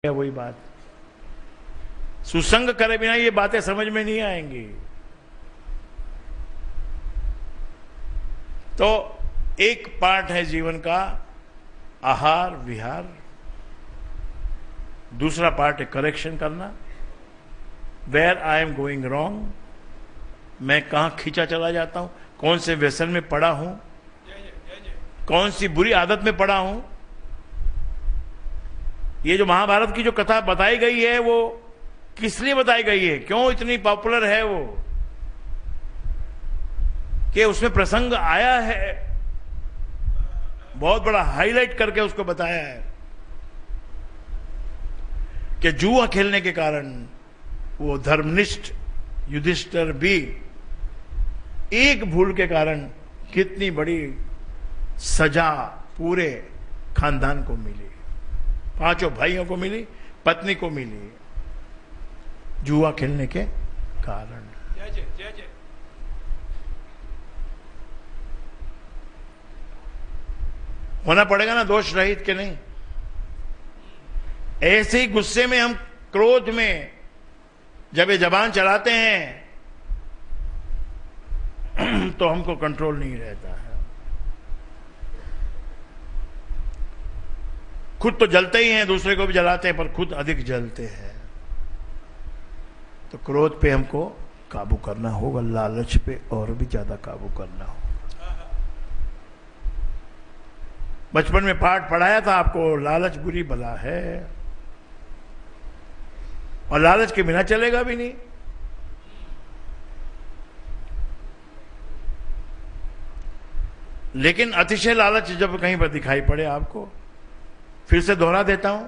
वही बात, सुसंग करे बिना ये बातें समझ में नहीं आएंगी। तो एक पार्ट है जीवन का आहार विहार, दूसरा पार्ट है करेक्शन करना, where I am going wrong, मैं कहां खींचा चला जाता हूं, कौन से व्यसन में पड़ा हूं, कौन सी बुरी आदत में पड़ा हूं। ये जो महाभारत की जो कथा बताई गई है वो किस लिए बताई गई है, क्यों इतनी पॉपुलर है वो, कि उसमें प्रसंग आया है, बहुत बड़ा हाईलाइट करके उसको बताया है कि जुआ खेलने के कारण वो धर्मनिष्ठ युधिष्ठिर भी एक भूल के कारण कितनी बड़ी सजा पूरे खानदान को मिली, पांचों भाइयों को मिली, पत्नी को मिली, जुआ खेलने के कारण। जय जय जय जय। होना पड़ेगा ना दोष रहित के नहीं। ऐसे ही गुस्से में हम, क्रोध में जब ये जबान चलाते हैं तो हमको कंट्रोल नहीं रहता है। खुद तो जलते ही हैं, दूसरे को भी जलाते हैं, पर खुद अधिक जलते हैं। तो क्रोध पे हमको काबू करना होगा, लालच पे और भी ज्यादा काबू करना होगा। बचपन में पाठ पढ़ाया था आपको, लालच बुरी बला है और लालच के बिना चलेगा भी नहीं। लेकिन अतिशय लालच जब कहीं पर दिखाई पड़े आपको, फिर से दोहरा देता हूं,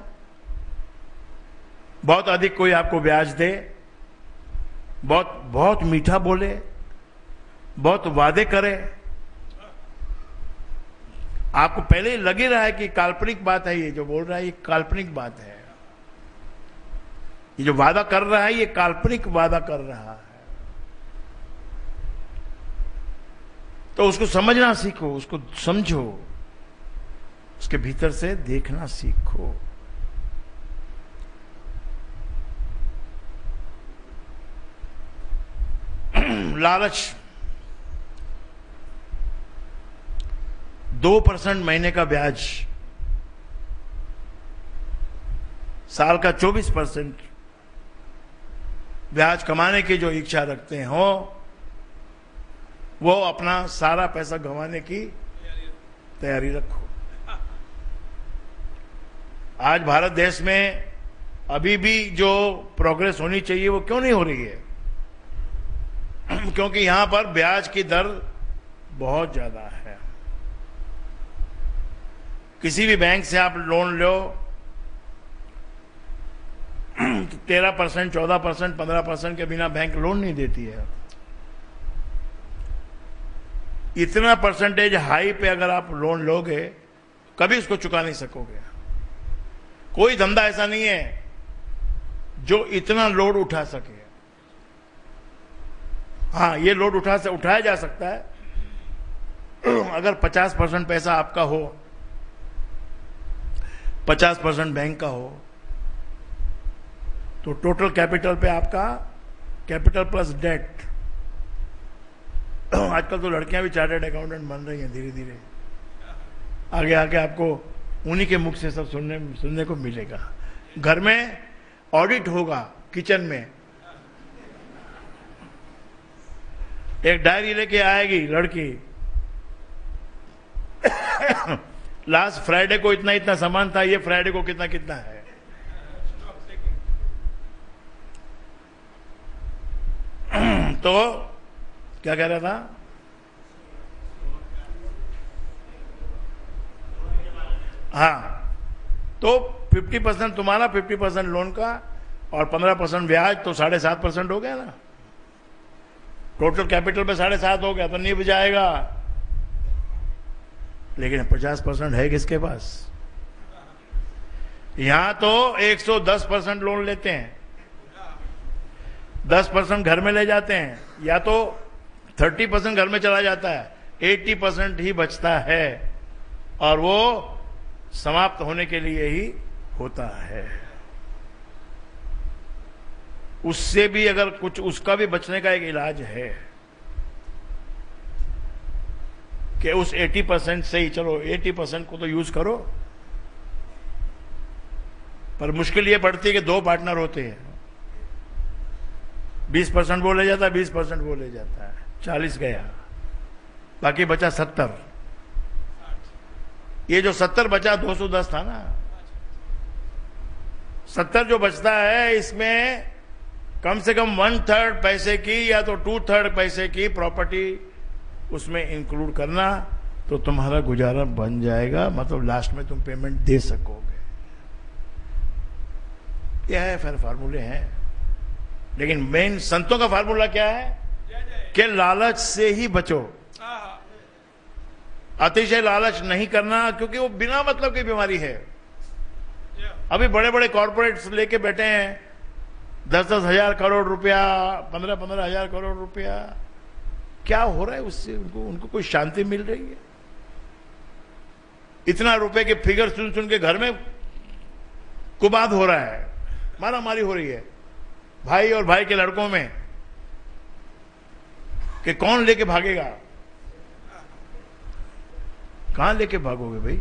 बहुत अधिक कोई आपको ब्याज दे, बहुत बहुत मीठा बोले, बहुत वादे करे, आपको पहले ही लग ही रहा है कि काल्पनिक बात है, ये जो बोल रहा है ये काल्पनिक बात है, ये जो वादा कर रहा है ये काल्पनिक वादा कर रहा है। तो उसको समझना सीखो, उसको समझो, उसके भीतर से देखना सीखो। लालच 2% महीने का ब्याज, साल का 24% ब्याज कमाने की जो इच्छा रखते हो, वो अपना सारा पैसा गंवाने की तैयारी रखो। आज भारत देश में अभी भी जो प्रोग्रेस होनी चाहिए वो क्यों नहीं हो रही है? क्योंकि यहां पर ब्याज की दर बहुत ज्यादा है। किसी भी बैंक से आप लोन लो 13%, 14%, 15% के बिना बैंक लोन नहीं देती है। इतना परसेंटेज हाई पे अगर आप लोन लोगे कभी उसको चुका नहीं सकोगे। कोई धंधा ऐसा नहीं है जो इतना लोड उठा सके। हाँ, ये लोड उठाया जा सकता है अगर 50% पैसा आपका हो, 50% बैंक का हो, तो टोटल कैपिटल पे आपका कैपिटल प्लस डेट। आजकल तो लड़कियां भी चार्टर्ड अकाउंटेंट बन रही हैं धीरे धीरे, आगे आके आपको उन्हीं के मुख से सब सुनने को मिलेगा। घर में ऑडिट होगा, किचन में एक डायरी लेके आएगी लड़की, लास्ट फ्राइडे को इतना इतना सामान था, ये फ्राइडे को कितना कितना है। तो क्या कह रहा था? हाँ, तो 50% तुम्हारा, 50% लोन का और 15% ब्याज, तो 7.5% हो गया ना। टोटल कैपिटल पे 7.5 हो गया, तो नहीं बजाएगा। लेकिन 50% है किसके पास? यहां तो 110% लोन लेते हैं, 10% घर में ले जाते हैं, या तो 30% घर में चला जाता है, 80% ही बचता है, और वो समाप्त होने के लिए ही होता है। उससे भी अगर कुछ, उसका भी बचने का एक इलाज है कि उस 80% से ही, चलो 80% को तो यूज करो, पर मुश्किल ये पड़ती है कि दो पार्टनर होते हैं, 20% वो ले जाता है, 20% वो ले जाता है, 40 गया, बाकी बचा 70। ये जो 70 बचा 210 था ना, 70 जो बचता है इसमें कम से कम 1/3 पैसे की या तो 2/3 पैसे की प्रॉपर्टी उसमें इंक्लूड करना, तो तुम्हारा गुजारा बन जाएगा, मतलब लास्ट में तुम पेमेंट दे सकोगे। यह है, फिर फार्मूले हैं, लेकिन मेन संतों का फार्मूला क्या है कि लालच से ही बचो, अतिशय लालच नहीं करना, क्योंकि वो बिना मतलब की बीमारी है। अभी बड़े बड़े कॉर्पोरेट्स लेके बैठे हैं 10-10 हजार करोड़ रुपया, 15-15 हजार करोड़ रुपया, क्या हो रहा है उससे? उनको कोई शांति मिल रही है? इतना रुपए के फिगर सुन सुन के घर में कुबाद हो रहा है, मारा मारी हो रही है भाई और भाई के लड़कों में कि कौन लेके भागेगा। कहां लेके भागोगे भाई?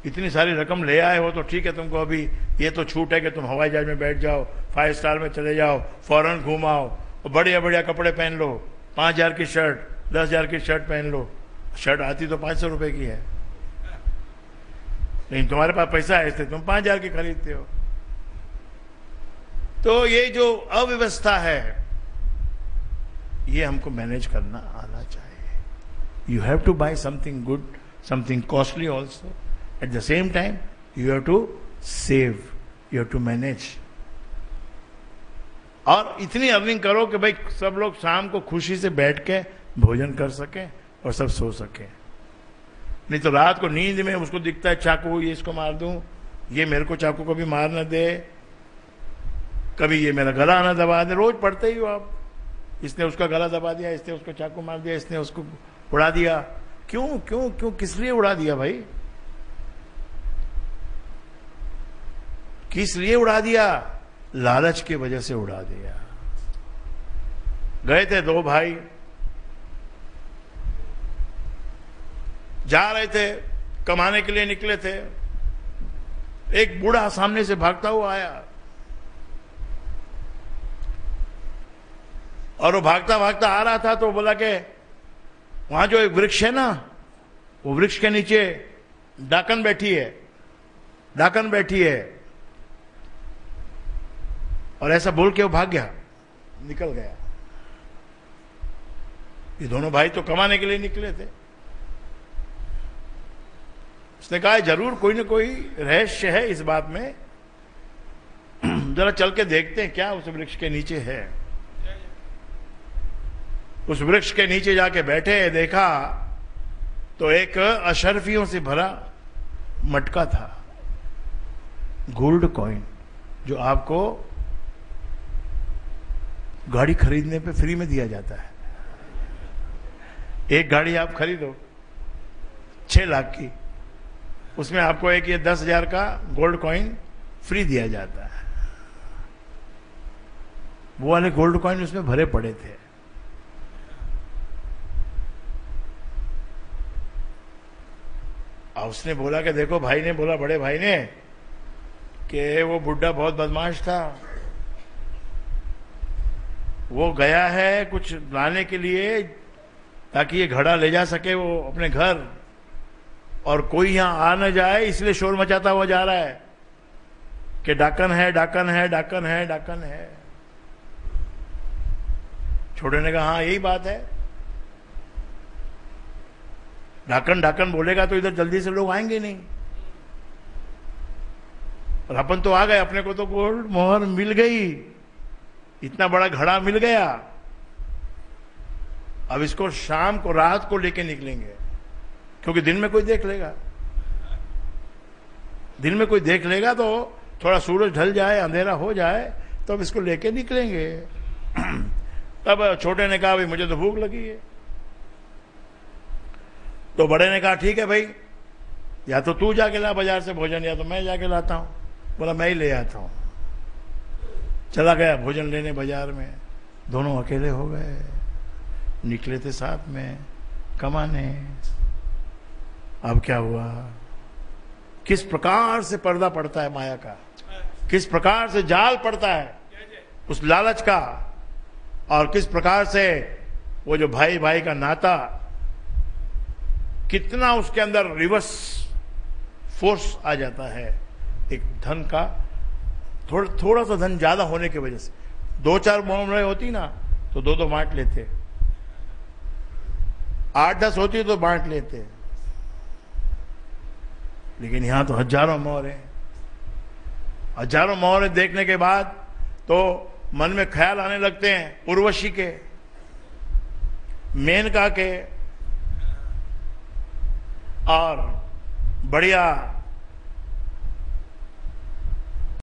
इतनी सारी रकम ले आए हो तो ठीक है, तुमको अभी ये तो छूट है कि तुम हवाई जहाज में बैठ जाओ, 5 स्टार में चले जाओ, फॉरेन घूमाओ, और बढ़िया बढ़िया कपड़े पहन लो, 5,000 की शर्ट, 10,000 की शर्ट पहन लो। शर्ट आती तो 500 रुपए की है, लेकिन तुम्हारे पास पैसा है इसलिए तुम 5,000 की खरीदते हो। तो ये जो अव्यवस्था है, ये हमको मैनेज करना आना चाहिए। You have to buy something good, something costly also, at the same time you have to save, you have to manage, और इतनी अर्निंग करो कि भाई सब लोग शाम को खुशी से बैठ के भोजन कर सके और सब सो सके। नहीं तो रात को नींद में उसको दिखता है चाकू, ये इसको मार दूं, ये मेरे को चाकू कभी मार न दे, कभी ये मेरा गला ना दबा दे। रोज पढ़ते ही हो आप, इसने उसका गला दबा दिया, इसने उसको चाकू मार दिया, इसने उसको उड़ा दिया। क्यों क्यों क्यों, किस लिए उड़ा दिया भाई? किस लिए उड़ा दिया? लालच की वजह से उड़ा दिया। गए थे 2 भाई, जा रहे थे, कमाने के लिए निकले थे, एक बूढ़ा सामने से भागता हुआ आया, और वो भागता भागता आ रहा था तो बोला कि वहां जो एक वृक्ष है ना, वो वृक्ष के नीचे डाकन बैठी है, डाकन बैठी है। और ऐसा बोल के वो भाग गया, निकल गया। ये दोनों भाई तो कमाने के लिए निकले थे। उसने कहा जरूर कोई ना कोई रहस्य है इस बात में, जरा चल के देखते हैं क्या उस वृक्ष के नीचे है। उस वृक्ष के नीचे जाके बैठे, देखा तो एक अशर्फियों से भरा मटका था, गोल्ड कॉइन, जो आपको गाड़ी खरीदने पे फ्री में दिया जाता है। एक गाड़ी आप खरीदो 6 लाख की, उसमें आपको एक ये 10,000 का गोल्ड कॉइन फ्री दिया जाता है। वो वाले गोल्ड कॉइन उसमें भरे पड़े थे। और उसने बोला कि देखो, भाई ने बोला, बड़े भाई ने, कि वो बुड्ढा बहुत बदमाश था, वो गया है कुछ लाने के लिए ताकि ये घड़ा ले जा सके वो अपने घर, और कोई यहां आ न जाए इसलिए शोर मचाता हुआ जा रहा है कि डाकन है, डाकन है, डाकन है, डाकन है। छोटे ने कहा हाँ यही बात है, डाकन डाकन बोलेगा तो इधर जल्दी से लोग आएंगे नहीं। और अपन तो आ गए, अपने को तो गोल्ड मोहर मिल गई, इतना बड़ा घड़ा मिल गया। अब इसको शाम को, रात को लेके निकलेंगे, क्योंकि दिन में कोई देख लेगा, दिन में कोई देख लेगा तो थोड़ा सूरज ढल जाए, अंधेरा हो जाए, तो अब इसको लेके निकलेंगे। तब छोटे ने कहा भाई मुझे तो भूख लगी है। तो बड़े ने कहा ठीक है भाई, या तो तू जाके ला बाजार से भोजन, या तो मैं जाके लाता हूं। बोला मैं ही ले आता हूं। चला गया भोजन लेने बाजार में, दोनों अकेले हो गए। निकले थे साथ में कमाने। अब क्या हुआ? किस प्रकार से पर्दा पड़ता है माया का, किस प्रकार से जाल पड़ता है उस लालच का, और किस प्रकार से वो जो भाई भाई का नाता, कितना उसके अंदर रिवर्स फोर्स आ जाता है एक धन का। थोड़ा सा धन ज्यादा होने की वजह से, 2-4 मोहम्मद होती ना तो 2-2 बांट लेते, 8-10 होती तो बांट लेते, लेकिन यहां तो हजारों मोहरे, हजारों मोहरे देखने के बाद तो मन में ख्याल आने लगते हैं उर्वशी के, मेनका के, और बढ़िया